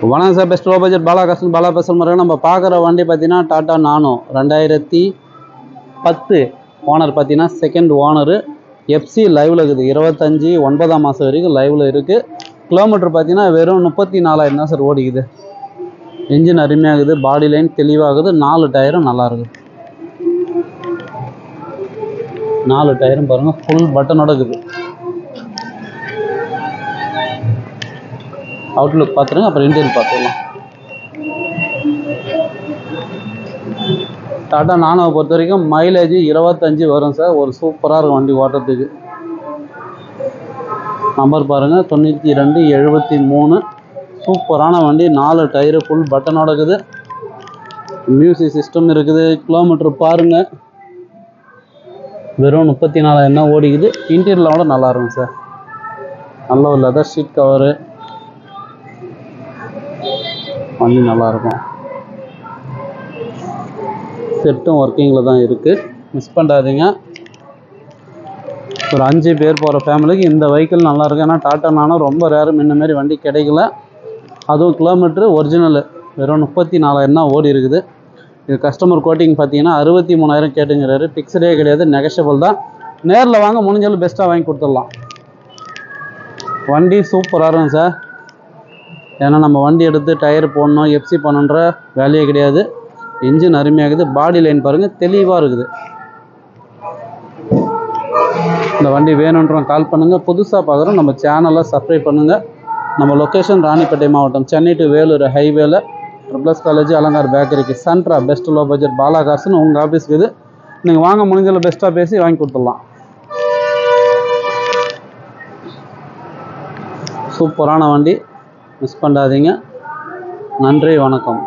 வணக்கம் sir, best low budget பாலா பேசல் முறை. நம்ம பார்க்குற வண்டி பார்த்தீங்கன்னா டாடா நானோ 2010 ஓனர் பார்த்தீங்கன்னா செகண்ட் ஓனரு. எஃப்சி லைவில் இருக்குது, 25 9ஆம் மாதம் வரைக்கும் லைவில் இருக்குது. கிலோமீட்டர் பார்த்தீங்கன்னா வெறும் 34,000 தான் சார் ஓடிக்குது. இன்ஜின் அருமையாகுது, பாடி லைன் தெளிவாகுது, 4 டயரும் நல்லாயிருக்குது. 4 டயரும் பாருங்கள் ஃபுல் பட்டனோட இருக்குது. அவுட்லுக் பார்த்துருங்க, அப்புறம் இன்டீரியர் பார்த்துக்கலாம். டாடா நானோவை பொறுத்த வரைக்கும் மைலேஜ் 25 வரும் சார். ஒரு சூப்பராக இருக்கும் வண்டி ஓட்டுறதுக்கு. நம்பர் பாருங்கள் 9273. சூப்பரான வண்டி, 4 டயரு ஃபுல் பட்டனோட இருக்குது. மியூசிக் சிஸ்டம் இருக்குது. கிலோமீட்டர் பாருங்கள் வெறும் 34,000 தான் ஓடிக்குது. இன்டீரியரோட நல்லா இருக்கும் சார். நல்ல ஒரு லெதர் ஷீட் கவரு, வண்டி நல்லாயிருக்கும். செட்டும் ஒர்க்கிங்கில் தான் இருக்குது, மிஸ் பண்ணாதீங்க. ஒரு 5 பேர் போகிற ஃபேமிலிக்கு இந்த வெஹிக்கிள் நல்லாயிருக்கும். ஏன்னா டாட்டா நானோ ரொம்ப ரேரும், இந்தமாரி வண்டி கிடைக்கல. அதுவும் கிலோமீட்ரு ஒரிஜினலு வெறும் 34,000 தான் ஓடி இருக்குது. இது கஸ்டமர் கோட்டிங் பார்த்தீங்கன்னா 63,000 கேட்டுங்கிறாரு. ஃபிக்ஸடே கிடையாது, நெகஷியபிள் தான். நேரில் வாங்க, முடிஞ்சாலும் பெஸ்ட்டாக வாங்கி கொடுத்துடலாம். வண்டி சூப்பராக இருக்கும் சார். ஏன்னா நம்ம வண்டி எடுத்து டயர் போடணும், எஃப்சி பண்ணுன்ற வேலையே கிடையாது. இன்ஜின் அருமையாகுது, பாடி லைன் பாருங்கள் தெளிவாக இருக்குது. இந்த வண்டி வேணுன்றவங்க கால் பண்ணுங்கள். புதுசாக பார்க்குறோம், நம்ம சேனலை சப்ஸ்கிரைப் பண்ணுங்கள். நம்ம லொக்கேஷன் ராணிப்பேட்டை மாவட்டம், சென்னை டு வேலூர் ஹைவேல ட்ரிபிள்எஸ் காலேஜ் அலங்கார் பேக்கரிக்கு சென்ட்ரா பெஸ்ட் லோ பட்ஜெட் பாலா காசுன்னு உங்கள் ஆஃபீஸ்க்கு இது. நீங்கள் வாங்க, முடிஞ்சதில் பெஸ்ட்டாக பேசி வாங்கி கொடுத்துடலாம். சூப்பரான வண்டி, மிஸ் பண்ணாதீங்க. நன்றி, வணக்கம்.